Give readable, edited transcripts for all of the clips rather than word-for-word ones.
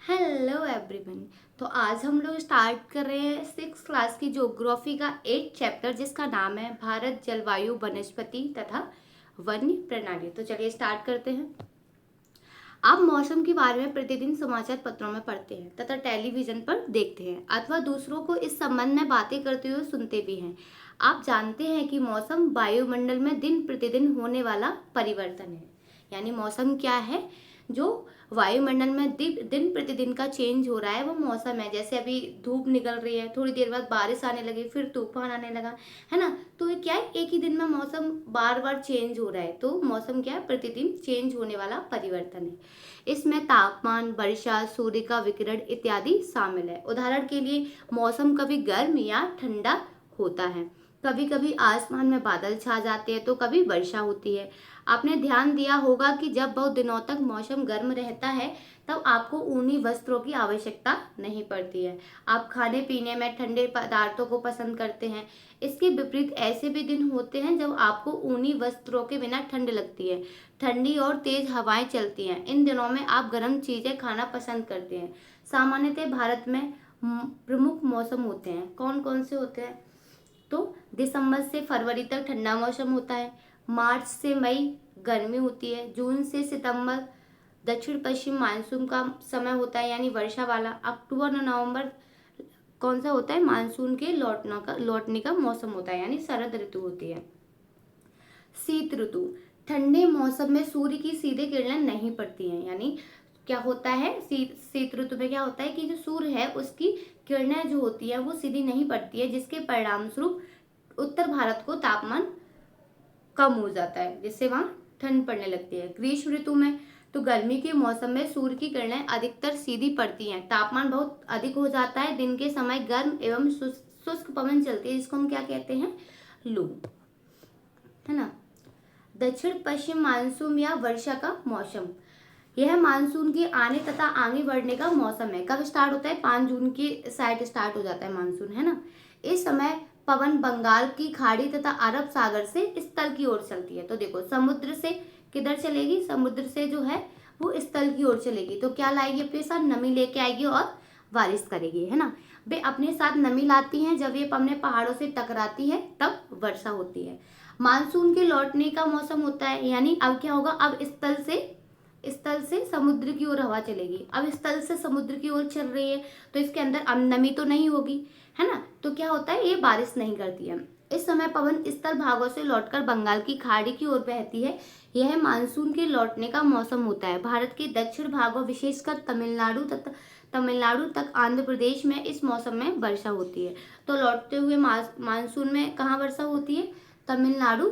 Hello everyone. तो आज हम लोग स्टार्ट कर रहे हैं 6 क्लास की ज्योग्राफी का 8 चैप्टर जिसका नाम है भारत जलवायु वनस्पति तथा वन्य प्रणाली। तो चलिए स्टार्ट करते हैं। आप मौसम के बारे में प्रतिदिन समाचार पत्रों में पढ़ते हैं तथा टेलीविजन पर देखते हैं अथवा दूसरों को इस संबंध में बातें करते हुए सुनते भी हैं। आप जानते हैं कि मौसम वायुमंडल में दिन प्रतिदिन होने वाला परिवर्तन है। यानी मौसम क्या है? जो वायुमंडल में दिन प्रतिदिन का चेंज हो रहा है वो मौसम है। जैसे अभी धूप निकल रही है, थोड़ी देर बाद बारिश आने लगी, फिर तूफान आने लगा, है ना। तो ये क्या है, एक ही दिन में मौसम बार बार चेंज हो रहा है। तो मौसम क्या है? प्रतिदिन चेंज होने वाला परिवर्तन है। इसमें तापमान, वर्षा, सूर्य का विकिरण इत्यादि शामिल है। उदाहरण के लिए मौसम कभी गर्म या ठंडा होता है, कभी कभी आसमान में बादल छा जाते हैं तो कभी वर्षा होती है। आपने ध्यान दिया होगा कि जब बहुत दिनों तक मौसम गर्म रहता है तब आपको ऊनी वस्त्रों की आवश्यकता नहीं पड़ती है। आप खाने पीने में ठंडे पदार्थों को पसंद करते हैं। इसके विपरीत ऐसे भी दिन होते हैं जब आपको ऊनी वस्त्रों के बिना ठंड लगती है। ठंडी और तेज हवाएं चलती हैं। इन दिनों में आप गर्म चीजें खाना पसंद करते हैं। सामान्यतः भारत में प्रमुख मौसम होते हैं। कौन कौन से होते हैं? तो दिसंबर से फरवरी तक ठंडा मौसम होता है। मार्च से मई गर्मी होती है। जून से सितंबर दक्षिण पश्चिम मानसून का समय होता है, यानी वर्षा वाला। अक्टूबर और नवंबर कौन सा होता है? मानसून के लौटने का मौसम होता है, यानी शरद ऋतु होती है। शीत ऋतु, ठंडे मौसम में सूर्य की सीधे किरणें नहीं पड़ती हैं। यानी क्या होता है, शीत ऋतु में क्या होता है कि जो सूर्य है उसकी किरणें जो होती है वो सीधी नहीं पड़ती है, जिसके परिणाम स्वरूप उत्तर भारत को तापमान कम हो जाता है, जिससे वहां ठंड पड़ने लगती है। ग्रीष्म ऋतु में तो गर्मी के मौसम में सूर्य की किरणें अधिकतर सीधी पड़ती हैं, तापमान बहुत अधिक हो जाता है, दिन के समय गर्म एवं शुष्क पवन चलती है, जिसको हम क्या कहते हैं? लू, है ना। दक्षिण पश्चिम मानसून या वर्षा का मौसम, यह मानसून के आने तथा आगे बढ़ने का मौसम है। कब स्टार्ट होता है? 5 जून की साइड स्टार्ट हो जाता है मानसून, है ना। इस समय पवन बंगाल की खाड़ी तथा अरब सागर से स्थल की ओर चलती है। तो देखो, समुद्र से किधर चलेगी? समुद्र से जो है वो स्थल की ओर चलेगी। तो क्या लाएगी अपने साथ? नमी लेके आएगी और बारिश करेगी, है ना। वे अपने साथ नमी लाती हैं। जब ये अपने पहाड़ों से टकराती है तब वर्षा होती है। मानसून के लौटने का मौसम होता है, यानी अब क्या होगा? अब स्थल से समुद्र की ओर हवा चलेगी। अब स्थल से समुद्र की ओर चल रही है तो इसके अंदर अब नमी तो नहीं होगी, है ना। तो क्या होता है? ये बारिश नहीं करती है। इस समय पवन स्थल भागों से लौटकर बंगाल की खाड़ी की ओर बहती है। यह मानसून के लौटने का मौसम होता है। भारत के दक्षिण भागों विशेषकर तमिलनाडु तक आंध्र प्रदेश में इस मौसम में वर्षा होती है। तो लौटते हुए मानसून में कहाँ वर्षा होती है? तमिलनाडु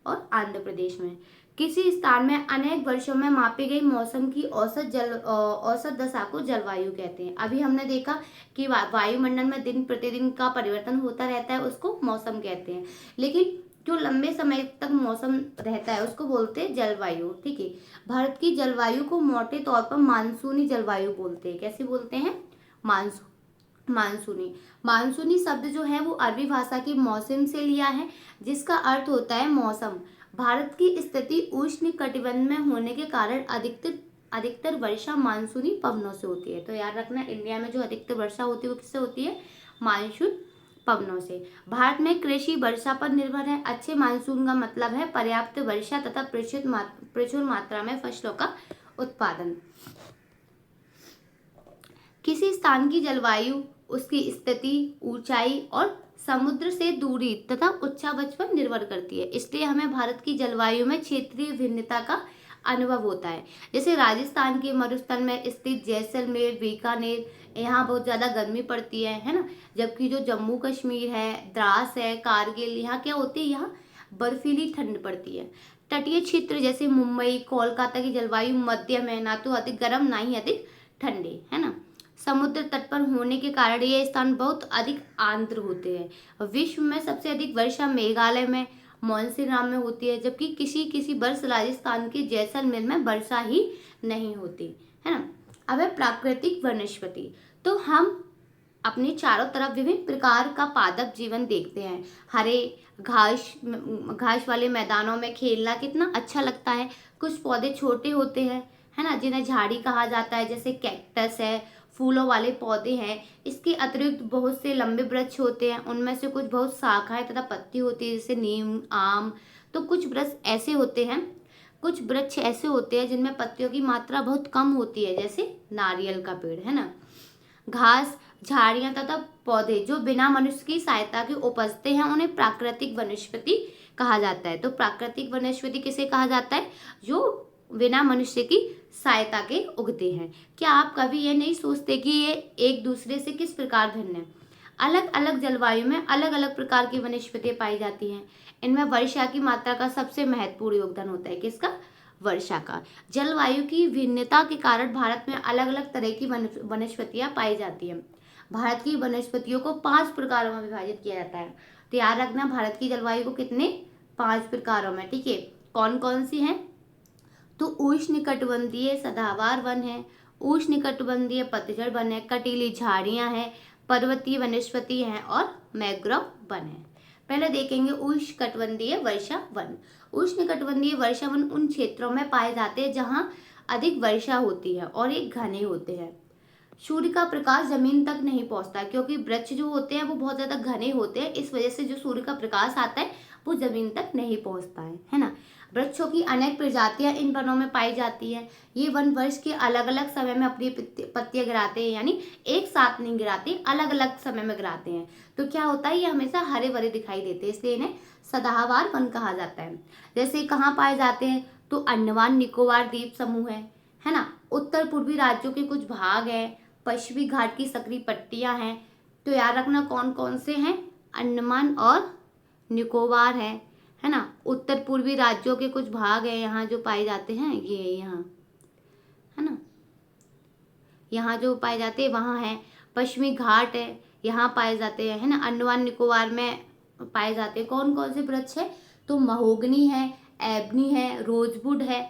और आंध्र प्रदेश में। किसी स्थान में अनेक वर्षों में मापी गई मौसम की औसत दशा को जलवायु कहते हैं। अभी हमने देखा कि वायुमंडल में दिन प्रतिदिन का परिवर्तन होता रहता है, उसको मौसम कहते हैं। लेकिन जो लंबे समय तक मौसम रहता है उसको बोलते हैं जलवायु। ठीक है। भारत की जलवायु को मोटे तौर पर मानसूनी जलवायु बोलते हैं। कैसे बोलते हैं? मानसूनी। मानसूनी शब्द जो है वो अरबी भाषा की मौसम से लिया है, जिसका अर्थ होता है मौसम। भारत की स्थिति उष्ण कटिबंध में होने के कारण अधिकतर वर्षा मानसूनी पवनों से होती है। तो याद रखना, इंडिया में जो अधिकतर वर्षा होती है वो किससे होती है? मानसून पवनों से। भारत में कृषि वर्षा पर निर्भर है। अच्छे मानसून का मतलब है पर्याप्त वर्षा तथा प्रचुर मात्रा में फसलों का उत्पादन। किसी स्थान की जलवायु उसकी स्थिति, ऊंचाई और समुद्र से दूरी तथा उच्चावच पर निर्भर करती है। इसलिए हमें भारत की जलवायु में क्षेत्रीय भिन्नता का अनुभव होता है। जैसे राजस्थान के मरुस्थल में स्थित जैसलमेर, बीकानेर, यहाँ बहुत ज्यादा गर्मी पड़ती है ना। जबकि जो जम्मू कश्मीर है, द्रास है, कारगिल, यहाँ क्या होती है? यहाँ बर्फीली ठंड पड़ती है। तटीय क्षेत्र जैसे मुंबई, कोलकाता की जलवायु मध्यम है, ना तो अधिक गर्म ना ही अधिक ठंडी, है ना। समुद्र तट पर होने के कारण ये स्थान बहुत अधिक आर्द्र होते हैं। विश्व में सबसे अधिक वर्षा मेघालय में, मानसीराम में होती है, जबकि किसी किसी वर्ष राजस्थान के जैसलमेर में वर्षा ही नहीं होती, है ना। अब है प्राकृतिक वनस्पति। तो हम अपने चारों तरफ विभिन्न प्रकार का पादप जीवन देखते हैं। हरे घास वाले मैदानों में खेलना कितना अच्छा लगता है। कुछ पौधे छोटे होते हैं, है ना, जिन्हें झाड़ी कहा जाता है, जैसे कैक्टस है, फूलों वाले पौधे हैं। इसके अतिरिक्त बहुत से लंबे वृक्ष होते हैं, उनमें से कुछ बहुत शाखाएं तथा पत्ती होती है, जैसे नीम, आम। तो कुछ वृक्ष ऐसे होते हैं जिनमें पत्तियों की मात्रा बहुत कम होती है, जैसे नारियल का पेड़, है ना। घास, झाड़ियां तथा पौधे जो बिना मनुष्य की सहायता के उपजते हैं, उन्हें प्राकृतिक वनस्पति कहा जाता है। तो प्राकृतिक वनस्पति किसे कहा जाता है? जो बिना मनुष्य की सहायता के उगते हैं। क्या आप कभी ये नहीं सोचते कि ये एक दूसरे से किस प्रकार भिन्न है? अलग अलग जलवायु में अलग अलग प्रकार की वनस्पतियां पाई जाती हैं। इनमें वर्षा की मात्रा का सबसे महत्वपूर्ण योगदान होता है। किसका? वर्षा का। जलवायु की भिन्नता के कारण भारत में अलग अलग तरह की वनस्पतियां पाई जाती हैं। भारत की वनस्पतियों को 5 प्रकारों में विभाजित किया जाता है। तो याद रखना, भारत की जलवायु को कितने? 5 प्रकारों में, ठीक है। कौन कौन सी हैं? तो उष्णकटिबंधीय सदाबहार वन है, उष्णकटिबंधीय पतझड़ वन है, कटीली झाड़ियां हैं, पर्वतीय वनस्पति हैं और मैंग्रोव वन है। पहले देखेंगे उष्णकटिबंधीय वर्षा वन। उष्णकटिबंधीय वर्षा वन उन क्षेत्रों में पाए जाते हैं जहां अधिक वर्षा होती है और ये घने होते हैं। सूर्य का प्रकाश जमीन तक नहीं पहुंचता, क्योंकि वृक्ष जो होते हैं वो बहुत ज्यादा घने होते हैं, इस वजह से जो सूर्य का प्रकाश आता है वो जमीन तक नहीं पहुंचता है ना। वृक्षों की अनेक प्रजातियां इन वनों में पाई जाती हैं। ये वन वर्ष के अलग अलग समय में अपनी पत्तियां गिराते हैं, यानी एक साथ नहीं गिराते, अलग अलग समय में गिराते हैं। तो क्या होता है, ये हमेशा हरे भरे दिखाई देते हैं, इसलिए इन्हें सदाबहार वन कहा जाता है। जैसे कहाँ पाए जाते हैं? तो अंडमान निकोबार द्वीप समूह है ना, उत्तर पूर्वी राज्यों के कुछ भाग हैं, पश्चिमी घाट की सक्रिय पट्टियां हैं। तो याद रखना कौन कौन से हैं? अंडमान और निकोबार है ना। उत्तर पूर्वी राज्यों के कुछ भाग हैं यहाँ जो पाए जाते हैं, ये यहाँ, है ना, यहाँ जो पाए जाते हैं वहाँ है। पश्चिमी घाट है, यहाँ पाए जाते हैं, है ना। अंडमान निकोबार में पाए जाते हैं। कौन कौन से वृक्ष है? तो महोगनी है, एबनी है, रोजवुड है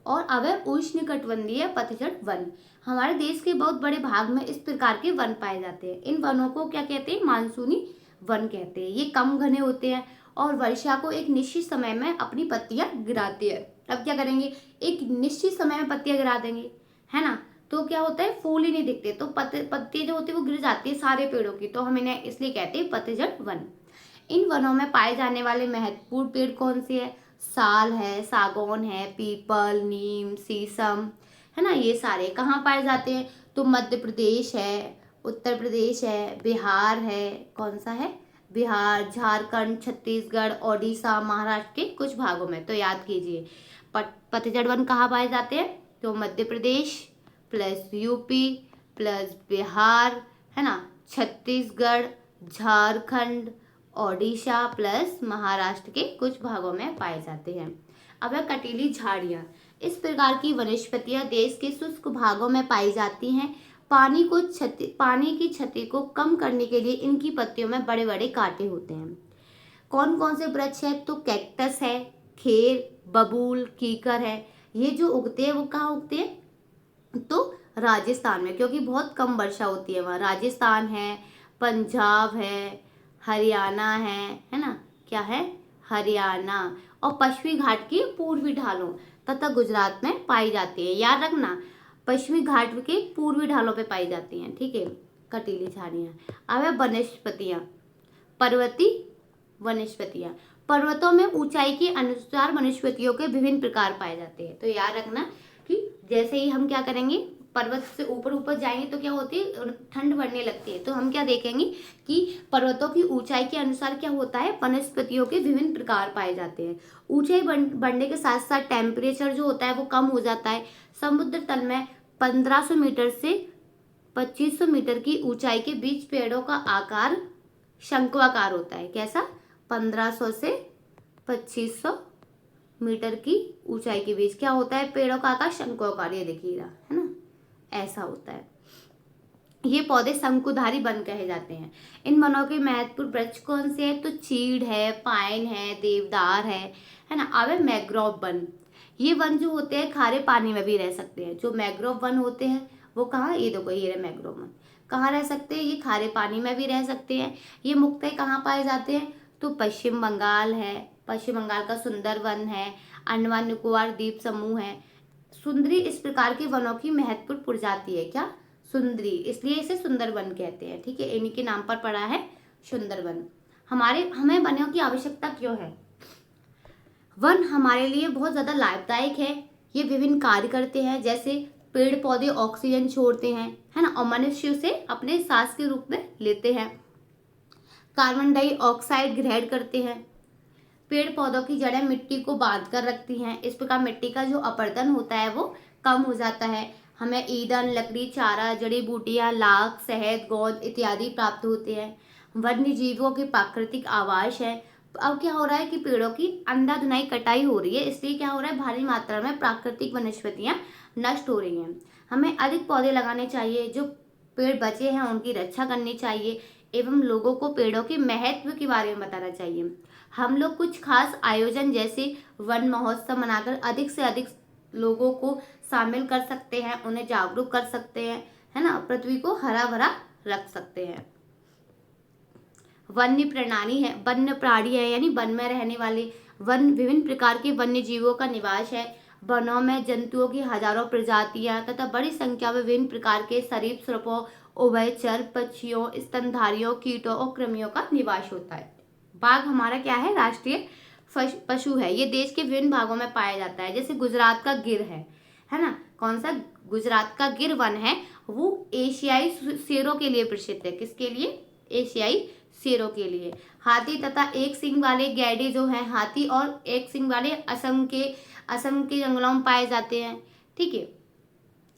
और अब उष्णकटिबंधीय पतझड़ वन। हमारे देश के बहुत बड़े भाग में इस प्रकार के वन पाए जाते हैं। इन वनों को क्या कहते हैं? मानसूनी वन कहते हैं। ये कम घने होते हैं और वर्षा को एक निश्चित समय में अपनी पत्तियां गिराते हैं। अब क्या करेंगे? एक निश्चित समय में पत्तियां गिरा देंगे, है ना। तो क्या होता है? फूल ही नहीं दिखते, तो पत्ती जो होती है वो गिर जाती है सारे पेड़ों की, तो हम इन्हें इसलिए कहते हैं पतझड़ वन। इन वनों में पाए जाने वाले महत्वपूर्ण पेड़ कौन से हैं? साल है, सागौन है, पीपल, नीम, शीशम, है ना। ये सारे कहाँ पाए जाते हैं? तो मध्य प्रदेश है, उत्तर प्रदेश है, बिहार है, कौन सा है? बिहार, झारखंड, छत्तीसगढ़, ओडिशा, महाराष्ट्र के कुछ भागों में। तो याद कीजिए, पतझड़ वन कहाँ पाए जाते हैं? तो Madhya Pradesh plus UP plus Bihar, है ना, छत्तीसगढ़, झारखंड, ओडिशा प्लस महाराष्ट्र के कुछ भागों में पाए जाते हैं। अब है कटीली झाड़ियाँ। इस प्रकार की वनस्पतियाँ देश के शुष्क भागों में पाई जाती हैं। पानी की क्षति को कम करने के लिए इनकी पत्तियों में बड़े बड़े कांटे होते हैं। कौन कौन से वृक्ष है? तो कैक्टस है, खेर, बबूल, कीकर है। ये जो उगते हैं वो कहाँ उगते हैं? तो राजस्थान में, क्योंकि बहुत कम वर्षा होती है वहाँ। राजस्थान है, पंजाब है, हरियाणा है ना, क्या है? हरियाणा और पश्चिमी घाट की पूर्वी ढालों तथा गुजरात में पाई जाती है। याद रखना, पश्चिमी घाट के पूर्वी ढालों पे पाई जाती हैं, ठीक है, कटीली झाड़ियाँ। अब है वनस्पतियाँ, पर्वतीय वनस्पतियाँ। पर्वतों में ऊंचाई के अनुसार वनस्पतियों के विभिन्न प्रकार पाए जाते हैं। तो याद रखना कि जैसे ही हम क्या करेंगे, पर्वत से ऊपर ऊपर जाएंगे तो क्या होती है? ठंड बढ़ने लगती है। तो हम क्या देखेंगे कि पर्वतों की ऊंचाई के अनुसार क्या होता है? वनस्पतियों के विभिन्न प्रकार पाए जाते हैं। ऊंचाई बढ़ने के साथ साथ टेम्परेचर जो होता है वो कम हो जाता है। समुद्र तल में 1500 मीटर से 2500 मीटर की ऊंचाई के बीच पेड़ों का आकार शंक्वाकार होता है। कैसा? 1500 से 2500 मीटर की ऊंचाई के बीच क्या होता है? पेड़ों का आकार शंक्वाकार। ये देखिएगा, है ना, ऐसा होता है। ये पौधे शंकुधारी वन कहे जाते हैं। इन वनों के महत्वपूर्ण वृक्ष कौन से हैं? तो चीड़ है, पाइन है, देवदार है ना। अब है मैंग्रोव वन। ये वन जो होते हैं खारे पानी में भी रह सकते हैं। जो मैंग्रोव वन होते हैं वो कहाँ? ये देखो, ये रहे मैंग्रोव वन। कहाँ रह सकते हैं? ये खारे पानी में भी रह सकते हैं। ये मुख्यतः कहाँ पाए जाते हैं? तो पश्चिम बंगाल है, पश्चिम बंगाल का सुंदरवन है, अंडमान निकोबार द्वीप समूह है, सुंदरी इस प्रकार के वनों की महत्वपूर्ण प्रजाति है। क्या? सुंदरी, इसलिए इसे सुंदरवन कहते हैं। ठीक है, इन्हीं के नाम पर पड़ा है सुंदरवन। हमें वनों की आवश्यकता क्यों है? वन हमारे लिए बहुत ज्यादा लाभदायक है। ये विभिन्न कार्य करते हैं, जैसे पेड़ पौधे ऑक्सीजन छोड़ते हैं, है ना, और मनुष्य उसे अपने सांस के रूप में लेते हैं। कार्बन डाइऑक्साइड ग्रहण करते हैं। पेड़ पौधों की जड़ें मिट्टी को बांध कर रखती हैं। इस प्रकार मिट्टी का जो अपरदन होता है वो कम हो जाता है। हमें ईंधन, लकड़ी, चारा, जड़ी बूटियां, लाख, शहद, गोंद इत्यादि प्राप्त होते हैं। वन्य जीवों के प्राकृतिक आवास है। अब क्या हो रहा है कि पेड़ों की अंधाधुनाई कटाई हो रही है, इसलिए क्या हो रहा है, भारी मात्रा में प्राकृतिक वनस्पतियां नष्ट हो रही हैं। हमें अधिक पौधे लगाने चाहिए, जो पेड़ बचे हैं उनकी रक्षा करनी चाहिए, एवं लोगों को पेड़ों के महत्व के बारे में बताना चाहिए। हम लोग कुछ खास आयोजन जैसे वन महोत्सव मनाकर अधिक से अधिक लोगों को शामिल कर सकते हैं, उन्हें जागरूक कर सकते हैं, है ना, पृथ्वी को हरा भरा रख सकते हैं। वन्य प्रणाली है, वन्य प्राणी है, यानी वन में रहने वाले। वन विभिन्न प्रकार के वन्य जीवों का निवास है। वनों में जंतुओं की हजारों प्रजातियां तथा बड़ी संख्या में विभिन्न प्रकार के सरीसृपों, उभयचर, पक्षियों, स्तनधारियों, कीटों और कृमियों का निवास होता है। बाघ हमारा क्या है, राष्ट्रीय पशु है। ये देश के विभिन्न भागों में पाया जाता है, जैसे गुजरात का गिर है ना। कौन सा? गुजरात का गिर वन है, वो एशियाई शेरों के लिए प्रसिद्ध है। किसके लिए? एशियाई शेरों के लिए। हाथी तथा एक सींग वाले गैंडे जो हैं, हाथी और एक सींग वाले असम के जंगलों में पाए जाते हैं। ठीक है,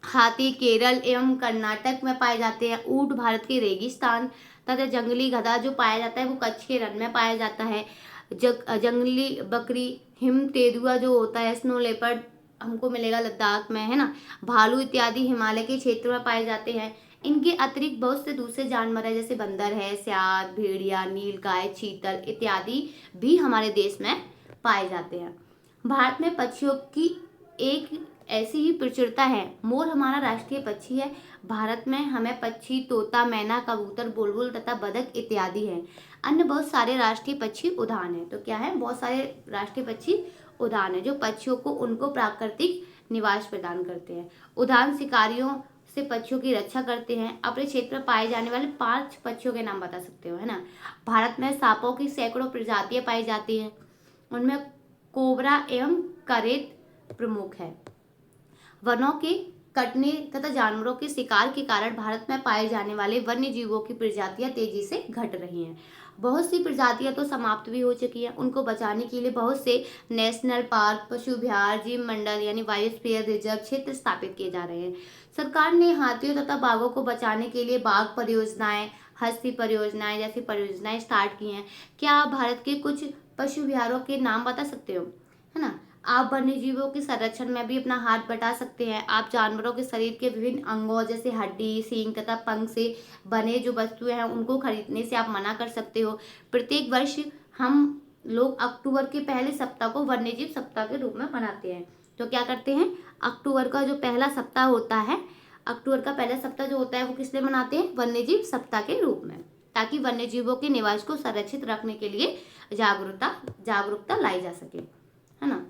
हाथी केरल एवं कर्नाटक में पाए जाते हैं। ऊंट भारत के रेगिस्तान तथा जंगली गधा जो पाया जाता है वो कच्छ के रण में पाया जाता है। जंगली बकरी, हिम तेंदुआ जो होता है, स्नो लेपर्ड हमको मिलेगा लद्दाख में, है ना। भालू इत्यादि हिमालय के क्षेत्र में पाए जाते हैं। इनके अतिरिक्त बहुत से दूसरे जानवर है, जैसे बंदर है, सियार, भेड़िया, नीलगाय, चीतल इत्यादि भी हमारे देश में पाए जाते हैं। भारत में पक्षियों की एक ऐसी ही प्रचुरता है। मोर हमारा राष्ट्रीय पक्षी है। भारत में हमें पक्षी तोता, मैना, कबूतर, बुलबुल तथा बदक इत्यादि है। अन्य बहुत सारे राष्ट्रीय पक्षी उद्यान है। तो क्या है, बहुत सारे राष्ट्रीय पक्षी उद्यान है जो पक्षियों को उनको प्राकृतिक निवास प्रदान करते हैं। उद्यान शिकारियों से पक्षियों की रक्षा करते हैं। अपने क्षेत्र में पाए जाने वाले 5 पक्षियों के नाम बता सकते हो, है ना। भारत में सांपों की सैकड़ों प्रजातियां पाई जाती हैं, उनमें कोबरा एवं करेत प्रमुख है। वनों के कटने तथा जानवरों के शिकार के कारण भारत में पाए जाने वाले वन्य जीवों की प्रजातियां तेजी से घट रही हैं। बहुत सी प्रजातियां तो समाप्त भी हो चुकी हैं। उनको बचाने के लिए बहुत से नेशनल पार्क, पशु विहार, जीव मंडल यानी बायोस्फीयर रिजर्व क्षेत्र स्थापित किए जा रहे हैं। सरकार ने हाथियों तथा बाघों को बचाने के लिए बाघ परियोजनाएं, हस्ती परियोजनाएं जैसी परियोजनाएं स्टार्ट की हैं। क्या आप भारत के कुछ पशु विहारों के नाम बता सकते हो, है ना। आप वन्य जीवों के संरक्षण में भी अपना हाथ बटा सकते हैं। आप जानवरों के शरीर के विभिन्न अंगों जैसे हड्डी, सींग तथा पंख से बने जो वस्तुएं हैं उनको खरीदने से आप मना कर सकते हो। प्रत्येक वर्ष हम लोग अक्टूबर के पहले सप्ताह को वन्य जीव सप्ताह के रूप में मनाते हैं। तो क्या करते हैं, अक्टूबर का जो पहला सप्ताह होता है, अक्टूबर का पहला सप्ताह जो होता है वो किस लिए मनाते हैं, वन्य जीव सप्ताह के रूप में, ताकि वन्य जीवों के निवास को संरक्षित रखने के लिए जागरूकता लाई जा सके, है ना।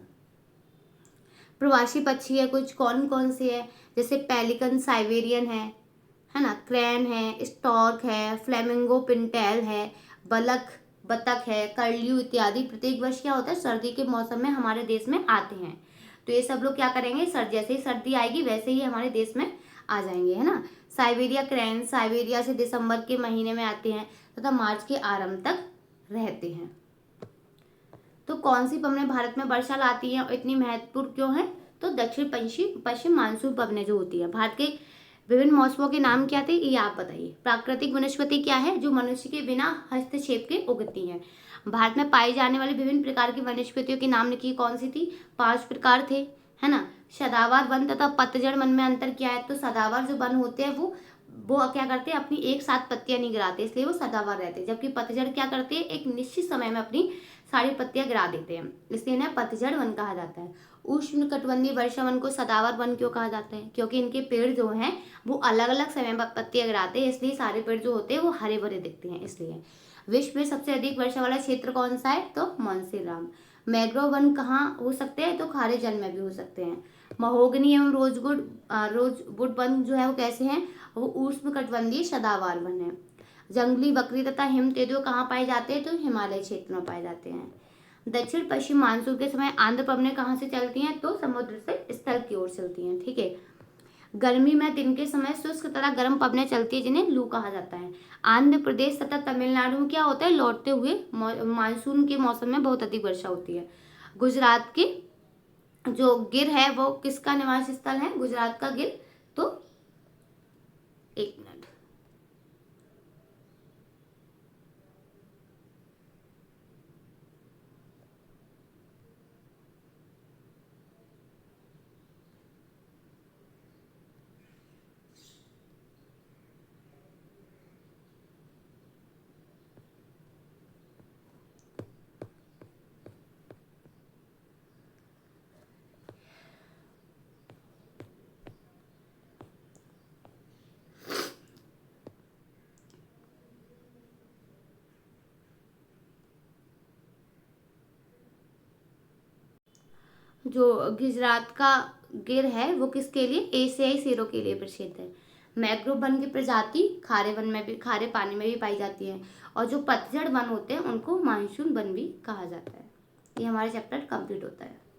प्रवासी पक्षी है कुछ, कौन कौन से है, जैसे पेलिकन साइबेरियन है ना, क्रेन है, स्टॉर्क है, फ्लेमिंगो पिनटेल है, बतख है, कर्ल्यू इत्यादि प्रत्येक वर्ष क्या होता है, सर्दी के मौसम में हमारे देश में आते हैं। तो ये सब लोग क्या करेंगे, जैसे ही सर्दी आएगी वैसे ही हमारे देश में आ जाएंगे, है ना। साइबेरिया क्रेन साइबेरिया से दिसंबर के महीने में आते हैं तथा मार्च के आरंभ तक रहते हैं। तो कौन सी पवनें भारत में वर्षा लाती हैं और इतनी महत्वपूर्ण क्यों है, तो दक्षिण पश्चिम मानसून पवनें जो होती है। भारत के विभिन्न मौसमों के नाम क्या थे, ये आप बताइए। प्राकृतिक वनस्पति क्या है, जो मनुष्य के बिना हस्तक्षेप के उगती हैं। भारत में पाई जाने वाली विभिन्न प्रकार की वनस्पतियों के नाम लिखिए, कौन सी थी, 5 प्रकार थे, है ना। सदाबहार वन तथा पतझड़ वन में अंतर क्या है, तो सदाबहार जो वन होते हैं वो क्या करते हैं, अपनी एक साथ पत्तियां नहीं गिराते, इसलिए वो सदाबहार रहते हैं। जबकि पतझड़ क्या करते हैं, एक निश्चित समय में अपनी सारी पत्तियां गिरा देते हैं, इसलिए इन्हें पतझड़ वन कहा जाता है। उष्णकटिबंधीय वर्षा वन को सदाबहार वन क्यों कहा जाता है, क्योंकि इनके पेड़ जो हैं वो अलग अलग समय में पत्तियां गिराते हैं, इसलिए सारे पेड़ जो होते हैं वो हरे भरे दिखते हैं। इसलिए विश्व में सबसे अधिक वर्षा वाला क्षेत्र कौन सा है, तो मानसीराम। मैंग्रोव वन कहाँ हो सकते हैं, तो खारे जल में भी हो सकते हैं। महोगनी एवं रोजवुड वन जो है वो कैसे हैं, वो उष्णकटिबंधीय सदाबहार वन है। जंगली बकरी तथा हिम तेंदुए कहाँ पाए जाते हैं, तो हिमालय क्षेत्र में पाए जाते हैं। दक्षिण पश्चिम मानसून के समय आंध्र पवनें कहाँ से चलती हैं, तो समुद्र से स्थल की ओर चलती हैं। ठीक है। गर्मी में दिन के समय शुष्क तथा गर्म पवनें चलती है जिन्हें लू कहा जाता है। आंध्र प्रदेश तथा तमिलनाडु में क्या होता है, लौटते हुए मानसून के मौसम में बहुत अधिक वर्षा होती है। गुजरात की जो गिर है वो किसका निवास स्थल है, गुजरात का गिर। तो एक मिनट, जो गुजरात का गिर है वो किसके लिए, एशियाई शेरों के लिए प्रसिद्ध है। मैंग्रोव वन की प्रजाति खारे वन में भी, खारे पानी में भी पाई जाती है। और जो पतझड़ वन होते हैं उनको मानसून वन भी कहा जाता है। ये हमारा चैप्टर कंप्लीट होता है।